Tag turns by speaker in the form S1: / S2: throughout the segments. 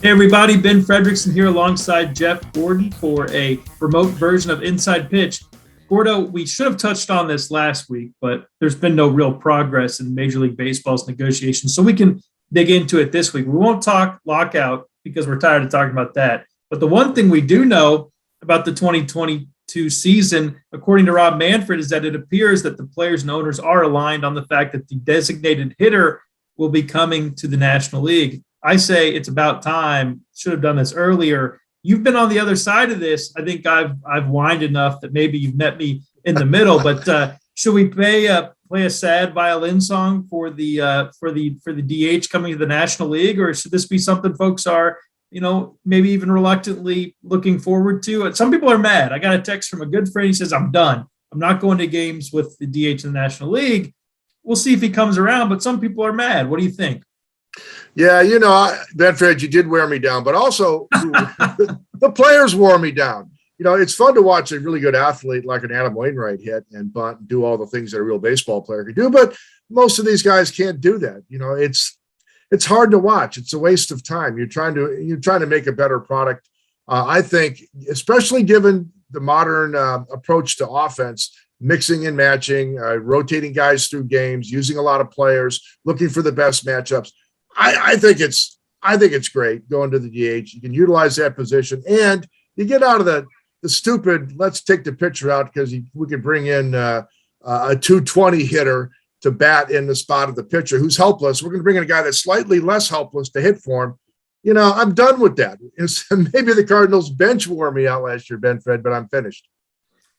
S1: Hey everybody, Ben Frederickson here alongside Jeff Gordon for a remote version of Inside Pitch. Gordo, we should have touched on this last week, but there's been no real progress in Major League Baseball's negotiations, so we can dig into it this week. We won't talk lockout because we're tired of talking about that. But the one thing we do know about the 2022 season, according to Rob Manfred, is that it appears that the players and owners are aligned on the fact that the designated hitter will be coming to the National League. I say it's about time. Should have done this earlier. You've been on the other side of this. I think I've whined enough that maybe you've met me in the middle. But should we play a sad violin song for the DH coming to the National League, or should this be something folks are, maybe even reluctantly looking forward to? Some people are mad. I got a text from a good friend. He says, "I'm done. I'm not going to games with the DH in the National League." We'll see if he comes around, but some people are mad. What do you think?
S2: Yeah, Benfred, you did wear me down, but also the players wore me down. It's fun to watch a really good athlete like an Adam Wainwright hit and bunt and do all the things that a real baseball player can do, but most of these guys can't do that. It's hard to watch. It's a waste of time. You're trying to make a better product. I think, especially given the modern approach to offense, mixing and matching, rotating guys through games, using a lot of players, looking for the best matchups. I think it's great going to the DH. You can utilize that position, and you get out of the stupid, let's take the pitcher out because we could bring in a 220 hitter to bat in the spot of the pitcher who's helpless. We're going to bring in a guy that's slightly less helpless to hit for him. I'm done with that. Maybe the Cardinals bench wore me out last year, Benfred, but I'm finished.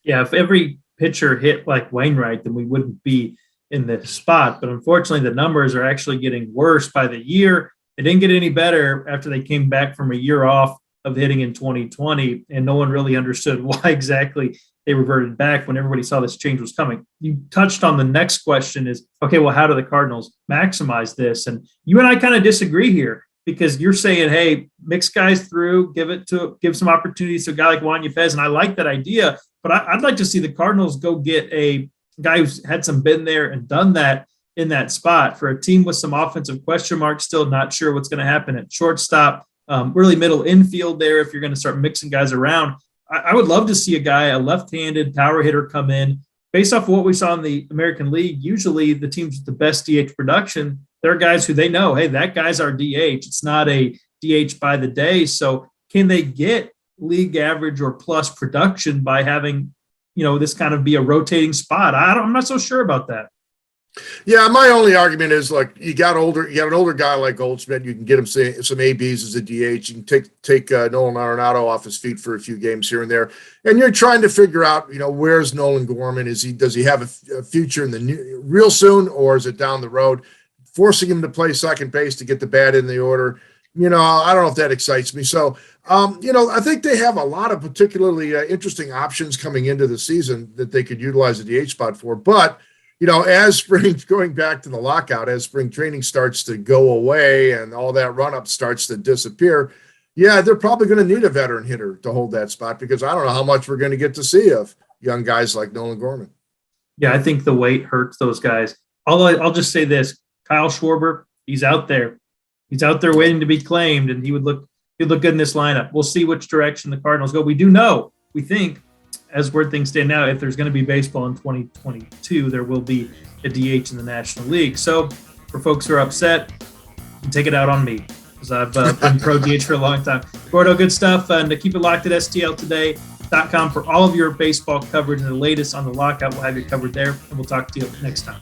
S1: Yeah, if every pitcher hit like Wainwright, then we wouldn't be in this spot. But unfortunately, the numbers are actually getting worse by the year. They didn't get any better after they came back from a year off of hitting in 2020, and no one really understood why exactly they reverted back when everybody saw this change was coming. You touched on the next question is, okay, well, how do the Cardinals maximize this? And you and I kind of disagree here, because you're saying, hey, mix guys through, give some opportunities to a guy like Juan Yepez, and I like that idea, but I'd like to see the Cardinals go get a guy who's had some been there and done that in that spot. For a team with some offensive question marks, still not sure what's going to happen at shortstop, really middle infield there. If you're going to start mixing guys around, I would love to see a left-handed power hitter come in. Based off of what we saw in the American League, usually the teams with the best DH production, there are guys who they know, hey, that guy's our DH. It's not a DH by the day. So can they get league average or plus production by having this kind of be a rotating spot? I'm not so sure about that.
S2: Yeah, my only argument is, like, you got an older guy like Goldschmidt. You can get him some ABs as a DH. You can take Nolan Arenado off his feet for a few games here and there. And you're trying to figure out, where's Nolan Gorman? Does he have a future in the real soon, or is it down the road? Forcing him to play second base to get the bat in the order. I don't know if that excites me. So, I think they have a lot of particularly interesting options coming into the season that they could utilize the DH spot for. But, as going back to the lockout, as spring training starts to go away and all that run-up starts to disappear, yeah, they're probably going to need a veteran hitter to hold that spot, because I don't know how much we're going to get to see of young guys like Nolan Gorman.
S1: Yeah, I think the weight hurts those guys. I'll just say this. Kyle Schwarber, he's out there. He's out there waiting to be claimed, and he'd look good in this lineup. We'll see which direction the Cardinals go. We think, as where things stand now, if there's going to be baseball in 2022, there will be a DH in the National League. So for folks who are upset, you can take it out on me, because I've been pro DH for a long time. Gordo, good stuff. And to keep it locked at STLtoday.com for all of your baseball coverage and the latest on the lockout. We'll have you covered there, and we'll talk to you next time.